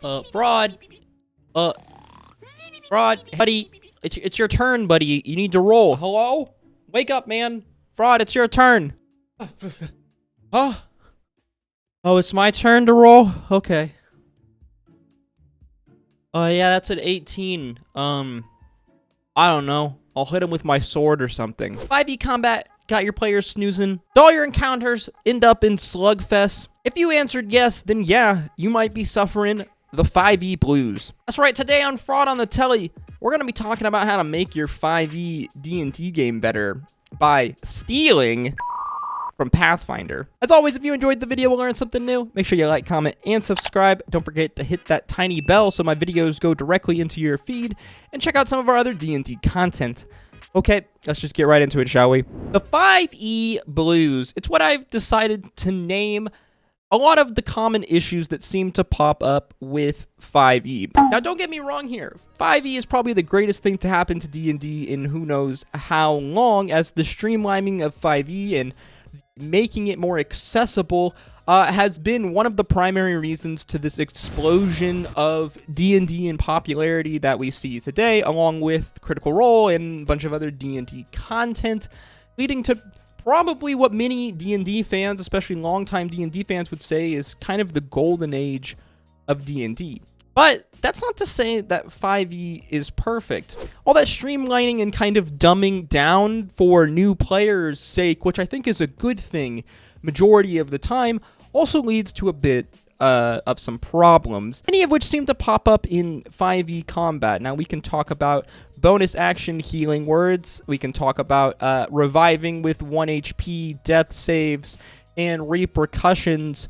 Fraud. Uh, Fraud, buddy. It's your turn, buddy. You need to roll. Hello? Wake up, man. Fraud, it's your turn. Oh. Oh, it's my turn to roll? Okay. Yeah, that's an 18. I don't know. I'll hit him with my sword or something. 5e combat got your players snoozing. All your encounters end up in slugfests. If you answered yes, then yeah, you might be suffering the 5e blues. That's right, today on Fraud on the Telly, we're going to be talking about how to make your 5e D&D game better by stealing from Pathfinder. As always, if you enjoyed the video, we'll learn something new. Make sure you like, comment, and subscribe. Don't forget to hit that tiny bell so my videos go directly into your feed, and check out some of our other D&D content. Okay, let's just get right into it, shall we? The 5e blues. It's what I've decided to name a lot of the common issues that seem to pop up with 5e. Now, don't get me wrong here. 5e is probably the greatest thing to happen to D&D in who knows how long, as the streamlining of 5e and making it more accessible has been one of the primary reasons to this explosion of D&D in popularity that we see today, along with Critical Role and a bunch of other D&D content, leading to probably what many D&D fans, especially longtime D&D fans, would say is kind of the golden age of D&D. But that's not to say that 5e is perfect. All that streamlining and kind of dumbing down for new players' sake, which I think is a good thing majority of the time, also leads to a bit of some problems, many of which seem to pop up in 5e combat. Now, we can talk about bonus action healing words, we can talk about reviving with 1 HP, death saves, and repercussions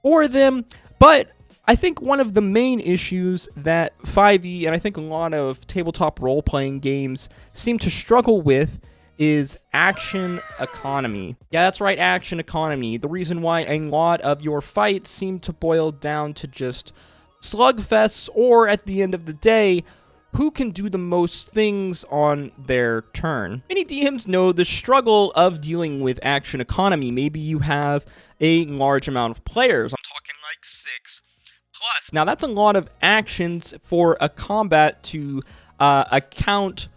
for them, but I think one of the main issues that 5e, and I think a lot of tabletop role-playing games seem to struggle with, is action economy. Yeah, that's right, action economy. The reason why a lot of your fights seem to boil down to just slugfests, or at the end of the day, who can do the most things on their turn. Many DMs know the struggle of dealing with action economy. Maybe you have a large amount of players. I'm talking like 6 plus. Now, that's a lot of actions for a combat to account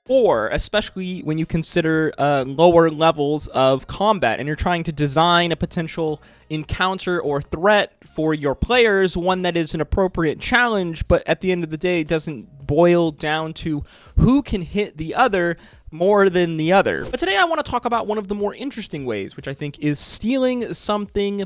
for, especially when you consider lower levels of combat and you're trying to design a potential encounter or threat for your players, one that is an appropriate challenge, but at the end of the day doesn't boil down to who can hit the other more than the other. But today I want to talk about one of the more interesting ways, which I think is stealing something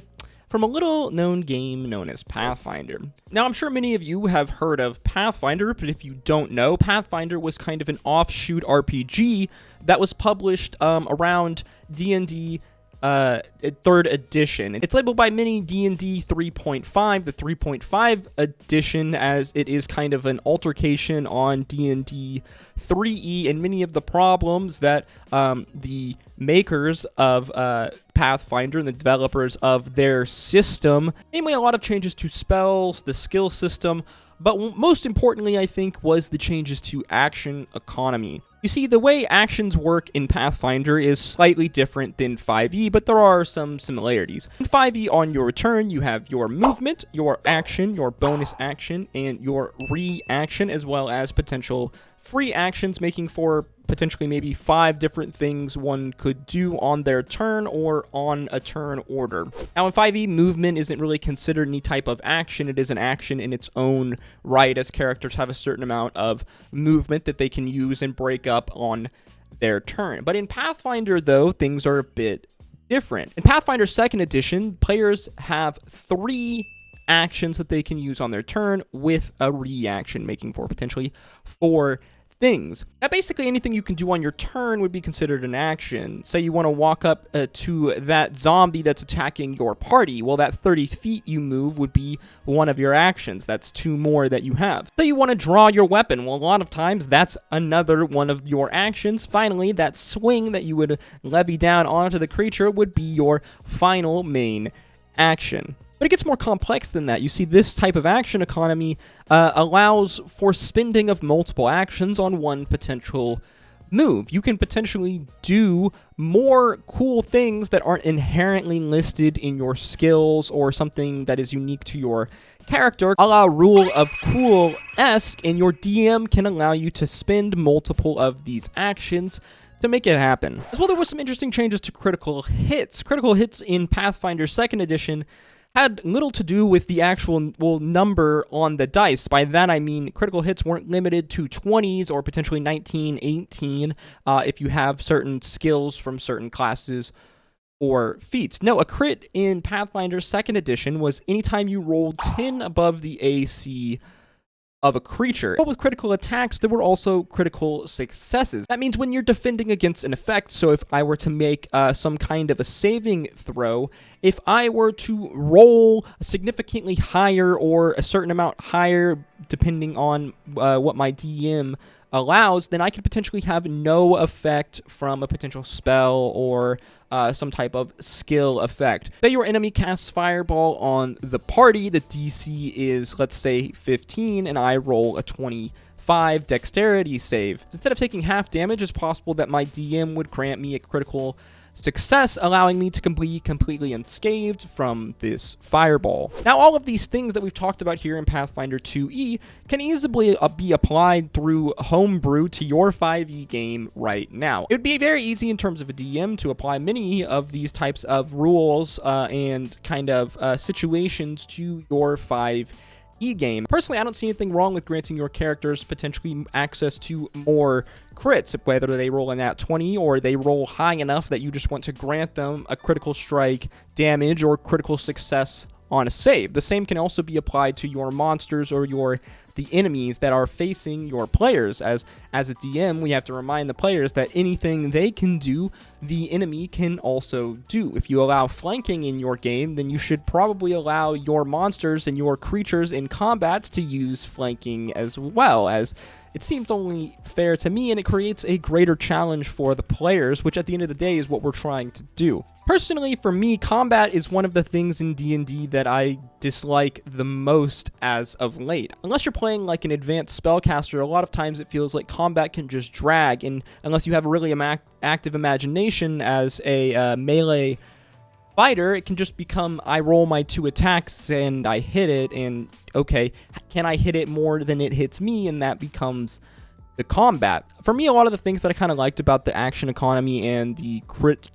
from a little-known game known as Pathfinder. Now, I'm sure many of you have heard of Pathfinder, but if you don't know, Pathfinder was kind of an offshoot RPG that was published around D&D 3rd edition. It's labeled by many D&D 3.5, the 3.5 edition, as it is kind of an altercation on D&D 3e and many of the problems that the makers of Pathfinder and the developers of their system, namely a lot of changes to spells, the skill system, but most importantly, I think, was the changes to action economy. You see, the way actions work in Pathfinder is slightly different than 5e, but there are some similarities. In 5e, on your turn, you have your movement, your action, your bonus action, and your reaction, as well as potential free actions, making for potentially maybe 5 different things one could do on their turn or on a turn order. Now, in 5e, movement isn't really considered any type of action. It is an action in its own right, as characters have a certain amount of movement that they can use and break up on their turn. But in Pathfinder, though, things are a bit different. In Pathfinder 2nd edition, players have 3 actions that they can use on their turn with a reaction, making for potentially 4 things. Now, basically anything you can do on your turn would be considered an action. Say you want to walk up to that zombie that's attacking your party. Well, that 30 feet you move would be one of your actions. That's 2 more that you have. So you want to draw your weapon. Well, a lot of times that's another one of your actions. Finally, that swing that you would levy down onto the creature would be your final main action. But it gets more complex than that. You see, this type of action economy allows for spending of multiple actions on one potential move. You can potentially do more cool things that aren't inherently listed in your skills or something that is unique to your character, a la Rule of Cool-esque, and your DM can allow you to spend multiple of these actions to make it happen. As well, there were some interesting changes to critical hits. Critical hits in Pathfinder 2nd Edition had little to do with the actual number on the dice. By that I mean critical hits weren't limited to 20s or potentially 19, 18 if you have certain skills from certain classes or feats. No, a crit in Pathfinder 2nd Edition was anytime you rolled 10 above the AC of a creature. But with critical attacks, there were also critical successes. That means when you're defending against an effect, so if I were to make some kind of a saving throw, if I were to roll significantly higher or a certain amount higher, depending on what my DM allows, then I could potentially have no effect from a potential spell or some type of skill effect. Say your enemy casts Fireball on the party, the DC is, let's say, 15, and I roll a 25 dexterity save. Instead of taking half damage, it's possible that my DM would grant me a critical success, allowing me to be completely unscathed from this fireball. Now, all of these things that we've talked about here in Pathfinder 2e can easily be applied through homebrew to your 5e game right now. It would be very easy in terms of a DM to apply many of these types of rules and kind of situations to your 5e game. Personally, I don't see anything wrong with granting your characters potentially access to more crits, whether they roll in that 20 or they roll high enough that you just want to grant them a critical strike damage or critical success on a save. The same can also be applied to your monsters or the enemies that are facing your players. As a DM, we have to remind the players that anything they can do, the enemy can also do. If you allow flanking in your game, then you should probably allow your monsters and your creatures in combats to use flanking as well, as it seems only fair to me, and it creates a greater challenge for the players, which at the end of the day is what we're trying to do. Personally, for me, combat is one of the things in D&D that I dislike the most as of late. Unless you're playing like an advanced spellcaster, a lot of times it feels like combat can just drag, and unless you have a really active imagination as a melee fighter, it can just become, I roll my 2 attacks and I hit it, and okay, can I hit it more than it hits me, and that becomes the combat. For me, a lot of the things that I kind of liked about the action economy and the crit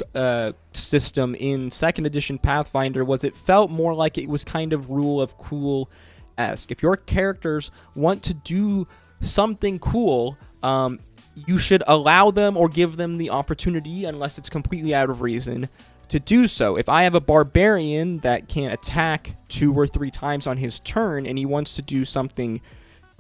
system in 2nd Edition Pathfinder was it felt more like it was kind of Rule of Cool-esque. If your characters want to do something cool, you should allow them or give them the opportunity, unless it's completely out of reason, to do so. If I have a barbarian that can attack 2 or 3 times on his turn and he wants to do something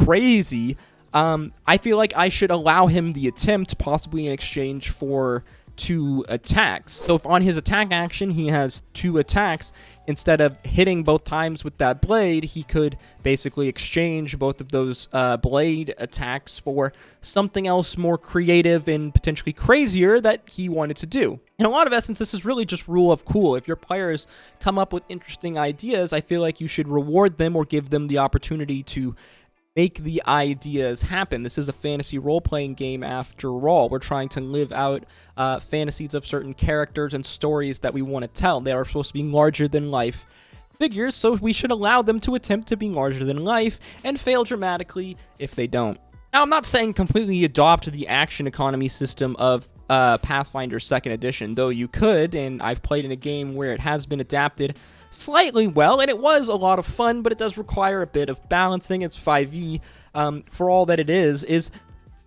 crazy, I feel like I should allow him the attempt, possibly in exchange for 2 attacks. So if on his attack action he has 2 attacks, instead of hitting both times with that blade, he could basically exchange both of those blade attacks for something else more creative and potentially crazier that he wanted to do. In a lot of essence, this is really just Rule of Cool. If your players come up with interesting ideas, I feel like you should reward them or give them the opportunity to make the ideas happen. This is a fantasy role-playing game after all. We're trying to live out fantasies of certain characters and stories that we want to tell. They are supposed to be larger-than-life figures, so we should allow them to attempt to be larger than life and fail dramatically if they don't. Now, I'm not saying completely adopt the action economy system of Pathfinder 2nd Edition, though you could, and I've played in a game where it has been adapted slightly well, and it was a lot of fun, but it does require a bit of balancing. It's 5e, for all that it is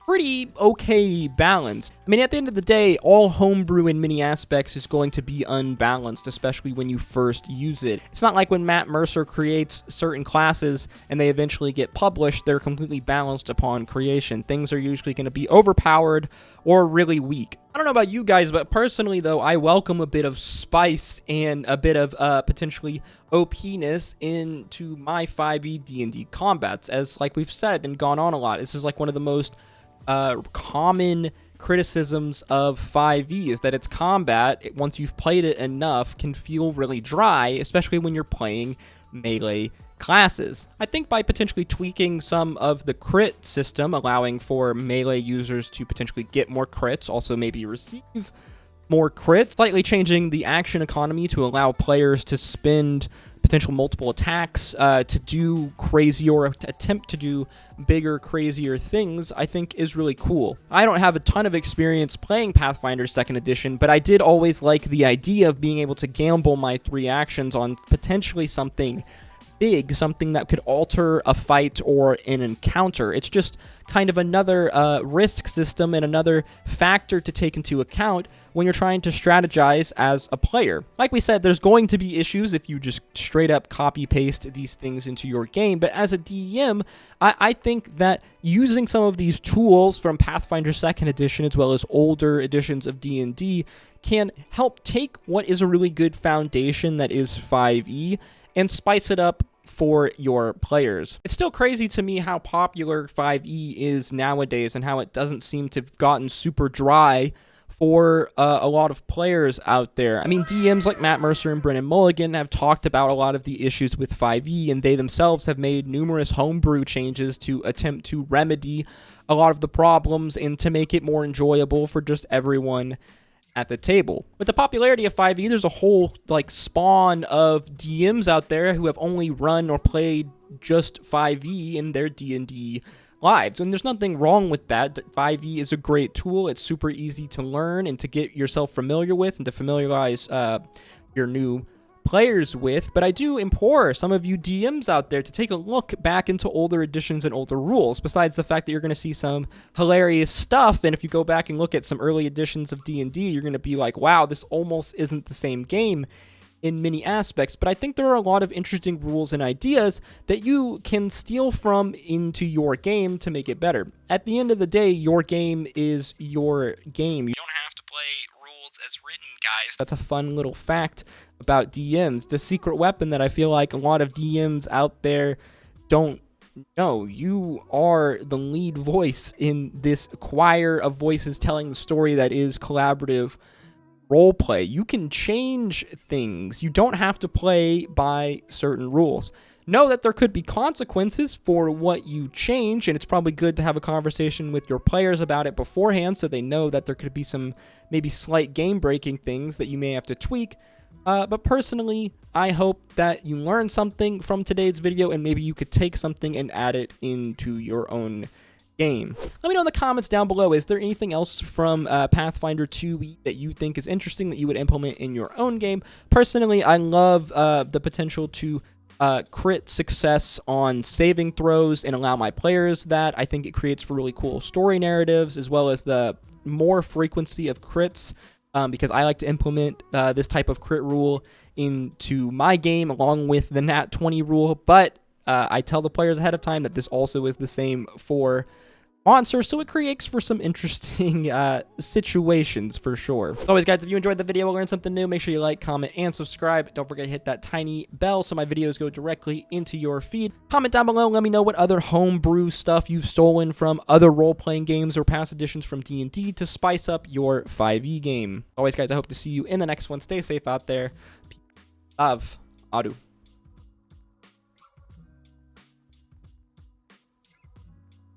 pretty okay balanced. I mean, at the end of the day, all homebrew in many aspects is going to be unbalanced, especially when you first use it. It's not like when Matt Mercer creates certain classes and they eventually get published, they're completely balanced upon creation. Things are usually going to be overpowered or really weak. I don't know about you guys, but personally, though, I welcome a bit of spice and a bit of potentially OP-ness into my 5e D&D combats, as like we've said and gone on a lot. This is like one of the most common criticisms of 5e is that its combat, once you've played it enough, can feel really dry, especially when you're playing melee classes. I think by potentially tweaking some of the crit system, allowing for melee users to potentially get more crits, also maybe receive more crits, slightly changing the action economy to allow players to spend potential multiple attacks to do crazy or attempt to do bigger, crazier things, I think is really cool. I don't have a ton of experience playing Pathfinder 2nd Edition, but I did always like the idea of being able to gamble my 3 actions on potentially something big, something that could alter a fight or an encounter. It's just kind of another risk system and another factor to take into account when you're trying to strategize as a player. Like we said, there's going to be issues if you just straight up copy paste these things into your game, but as a DM, I think that using some of these tools from Pathfinder 2nd Edition as well as older editions of D&D can help take what is a really good foundation that is 5e and spice it up for your players. It's still crazy to me how popular 5e is nowadays and how it doesn't seem to have gotten super dry for a lot of players out there. I mean, DMs like Matt Mercer and Brennan Mulligan have talked about a lot of the issues with 5e, and they themselves have made numerous homebrew changes to attempt to remedy a lot of the problems and to make it more enjoyable for just everyone at the table. With the popularity of 5e, there's a whole spawn of DMs out there who have only run or played just 5e in their D&D lives, and there's nothing wrong with that. 5e is a great tool. It's super easy to learn and to get yourself familiar with and to familiarize your new players with, but I do implore some of you DMs out there to take a look back into older editions and older rules, besides the fact that you're going to see some hilarious stuff, and if you go back and look at some early editions of D&D, you're going to be like, wow, this almost isn't the same game in many aspects, but I think there are a lot of interesting rules and ideas that you can steal from into your game to make it better. At the end of the day, your game is your game. You don't have to play rules as written, guys. That's a fun little fact about DMs. The secret weapon that I feel like a lot of DMs out there don't know. You are the lead voice in this choir of voices telling the story that is collaborative role play. You can change things. You don't have to play by certain rules. Know that there could be consequences for what you change, and it's probably good to have a conversation with your players about it beforehand so they know that there could be some maybe slight game-breaking things that you may have to tweak. But personally, I hope that you learned something from today's video, and maybe you could take something and add it into your own game. Let me know in the comments down below, is there anything else from Pathfinder 2 that you think is interesting that you would implement in your own game? Personally, I love the potential to crit success on saving throws and allow my players that. I think it creates for really cool story narratives, as well as the more frequency of crits, because I like to implement this type of crit rule into my game along with the nat 20 rule, but I tell the players ahead of time that this also is the same for monsters, so it creates for some interesting situations for sure. As always, guys, if you enjoyed the video or learned something new, make sure you like, comment, and subscribe. Don't forget to hit that tiny bell so my videos go directly into your feed. Comment down below, let me know what other homebrew stuff you've stolen from other role-playing games or past editions from D&D to spice up your 5e game. Always, guys, I hope to see you in the next one. Stay safe out there. Peace. Love. Adu.